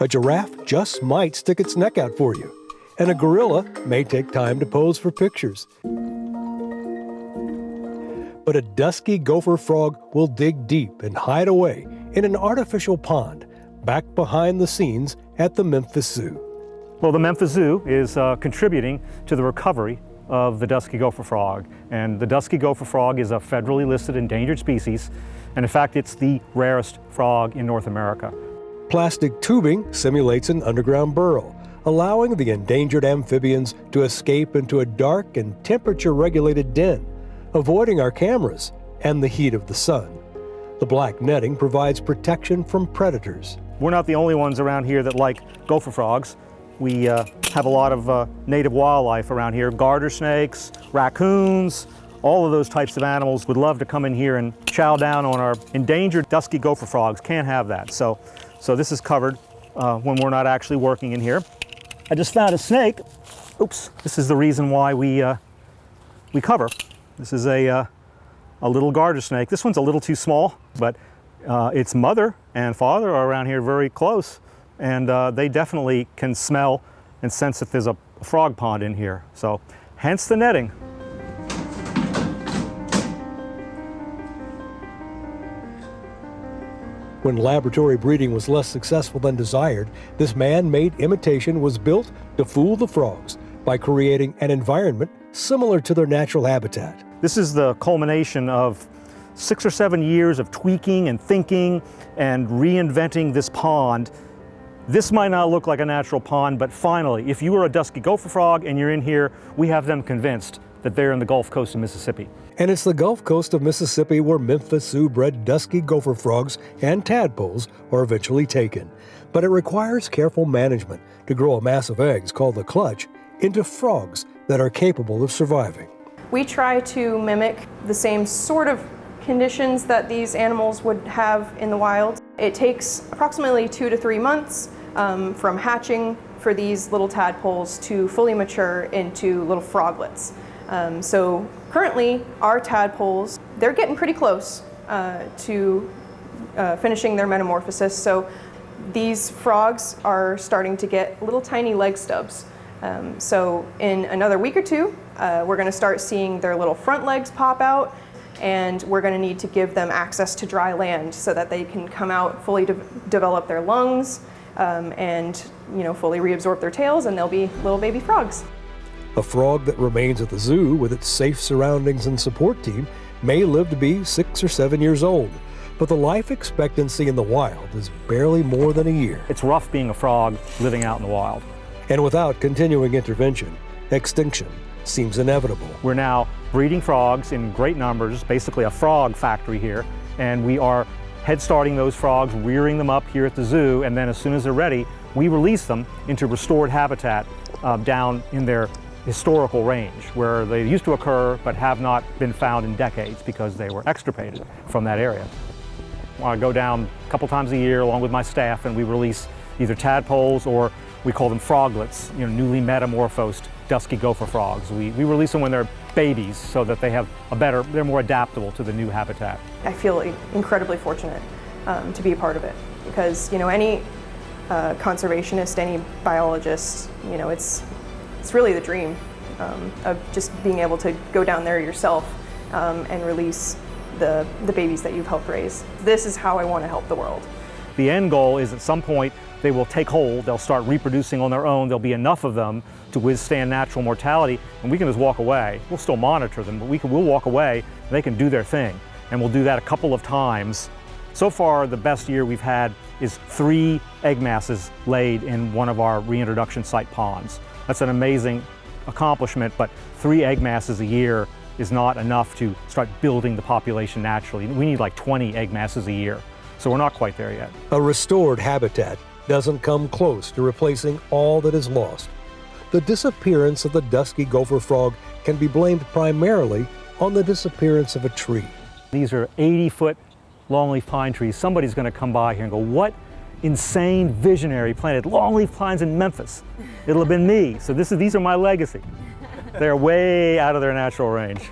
A giraffe just might stick its neck out for you, and a gorilla may take time to pose for pictures. But a dusky gopher frog will dig deep and hide away in an artificial pond back behind the scenes at the Memphis Zoo. Well, the Memphis Zoo is contributing to the recovery of the dusky gopher frog. And the dusky gopher frog is a federally listed endangered species. And in fact, it's the rarest frog in North America. Plastic tubing simulates an underground burrow, allowing the endangered amphibians to escape into a dark and temperature-regulated den, avoiding our cameras and the heat of the sun. The black netting provides protection from predators. We're not the only ones around here that like gopher frogs. We have a lot of native wildlife around here, garter snakes, raccoons, all of those types of animals would love to come in here and chow down on our endangered dusky gopher frogs. Can't have that. So this is covered when we're not actually working in here. I just found a snake. Oops, this is the reason why we cover. This is a little garter snake. This one's a little too small, but its mother and father are around here very close, and they definitely can smell and sense that there's a frog pond in here. So hence the netting. When laboratory breeding was less successful than desired, this man-made imitation was built to fool the frogs by creating an environment similar to their natural habitat. This is the culmination of 6 or 7 years of tweaking and thinking and reinventing this pond. This might not look like a natural pond, but finally, if you are a dusky gopher frog and you're in here, we have them convinced that they're in the Gulf Coast of Mississippi. And it's the Gulf Coast of Mississippi where Memphis Zoo-bred dusky gopher frogs and tadpoles are eventually taken. But it requires careful management to grow a mass of eggs called the clutch into frogs that are capable of surviving. We try to mimic the same sort of conditions that these animals would have in the wild. It takes approximately 2 to 3 months from hatching for these little tadpoles to fully mature into little froglets. So currently, our tadpoles, they're getting pretty close to finishing their metamorphosis. So these frogs are starting to get little tiny leg stubs. So in another week or two, we're going to start seeing their little front legs pop out, and we're going to need to give them access to dry land so that they can come out, fully develop their lungs, and fully reabsorb their tails, and they'll be little baby frogs. A frog that remains at the zoo with its safe surroundings and support team may live to be 6 or 7 years old, but the life expectancy in the wild is barely more than a year. It's rough being a frog living out in the wild. And without continuing intervention, extinction seems inevitable. We're now breeding frogs in great numbers, basically a frog factory here, and we are head starting those frogs, rearing them up here at the zoo, and then as soon as they're ready, we release them into restored habitat down in their historical range, where they used to occur but have not been found in decades because they were extirpated from that area. I go down a couple times a year along with my staff, and we release either tadpoles or we call them froglets, newly metamorphosed dusky gopher frogs. We release them when they're babies so that they have they're more adaptable to the new habitat. I feel incredibly fortunate to be a part of it because, any conservationist, any biologist, it's really the dream of just being able to go down there yourself and release the babies that you've helped raise. This is how I want to help the world. The end goal is at some point they will take hold, they'll start reproducing on their own, there'll be enough of them to withstand natural mortality, and we can just walk away. We'll still monitor them, but we'll walk away and they can do their thing. And we'll do that a couple of times. So far, the best year we've had is 3 egg masses laid in one of our reintroduction site ponds. That's an amazing accomplishment, but 3 egg masses a year is not enough to start building the population naturally. We need like 20 egg masses a year. So we're not quite there yet. A restored habitat doesn't come close to replacing all that is lost. The disappearance of the dusky gopher frog can be blamed primarily on the disappearance of a tree. These are 80-foot longleaf pine trees. Somebody's going to come by here and go, what insane visionary planted longleaf pines in Memphis? It'll have been me. So these are my legacy. They're way out of their natural range.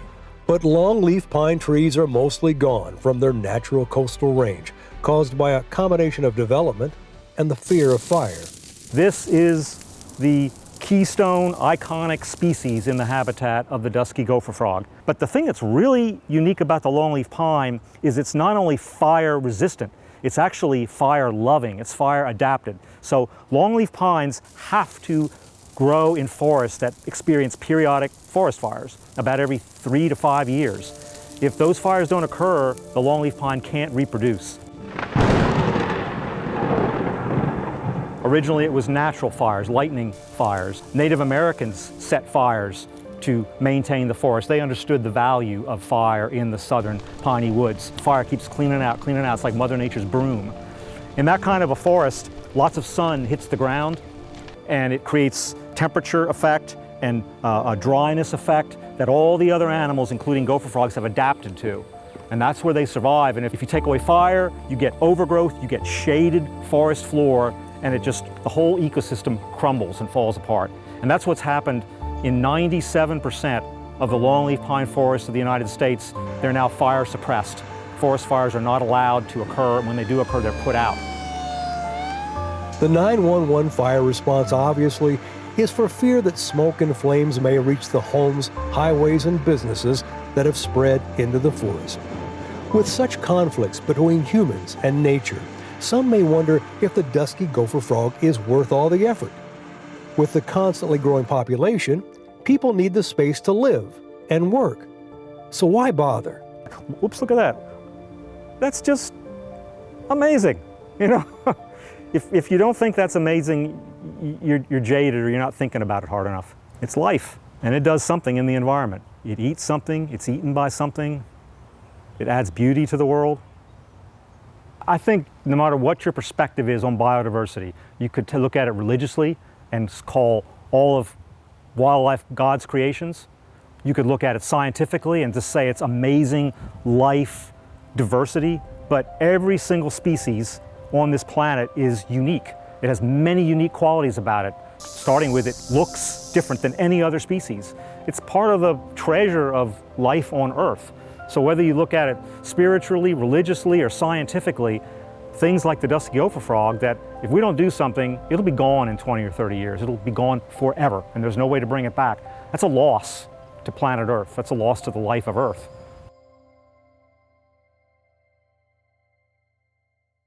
But longleaf pine trees are mostly gone from their natural coastal range, caused by a combination of development and the fear of fire. This is the keystone, iconic species in the habitat of the dusky gopher frog. But the thing that's really unique about the longleaf pine is it's not only fire resistant, it's actually fire loving, it's fire adapted. So longleaf pines have to grow in forests that experience periodic forest fires about every 3 to 5 years. If those fires don't occur, the longleaf pine can't reproduce. Originally it was natural fires, lightning fires. Native Americans set fires to maintain the forest. They understood the value of fire in the southern piney woods. Fire keeps cleaning out. It's like Mother Nature's broom. In that kind of a forest, lots of sun hits the ground and it creates temperature effect and a dryness effect that all the other animals, including gopher frogs, have adapted to. And that's where they survive. And if you take away fire, you get overgrowth, you get shaded forest floor, and the whole ecosystem crumbles and falls apart. And that's what's happened in 97% of the longleaf pine forests of the United States. They're now fire suppressed. Forest fires are not allowed to occur, and when they do occur, they're put out. The 911 fire response obviously is for fear that smoke and flames may reach the homes, highways, and businesses that have spread into the forest. With such conflicts between humans and nature, some may wonder if the dusky gopher frog is worth all the effort. With the constantly growing population, people need the space to live and work. So why bother? Oops, look at that. That's just amazing. You know, if you don't think that's amazing, you're jaded or you're not thinking about it hard enough. It's life, and it does something in the environment. It eats something, it's eaten by something, it adds beauty to the world. I think no matter what your perspective is on biodiversity, you could look at it religiously and call all of wildlife God's creations. You could look at it scientifically and just say it's amazing life diversity, but every single species on this planet is unique. It has many unique qualities about it, starting with it looks different than any other species. It's part of the treasure of life on Earth. So whether you look at it spiritually, religiously, or scientifically, things like the dusky gopher frog, that if we don't do something, it'll be gone in 20 or 30 years. It'll be gone forever, and there's no way to bring it back. That's a loss to planet Earth. That's a loss to the life of Earth.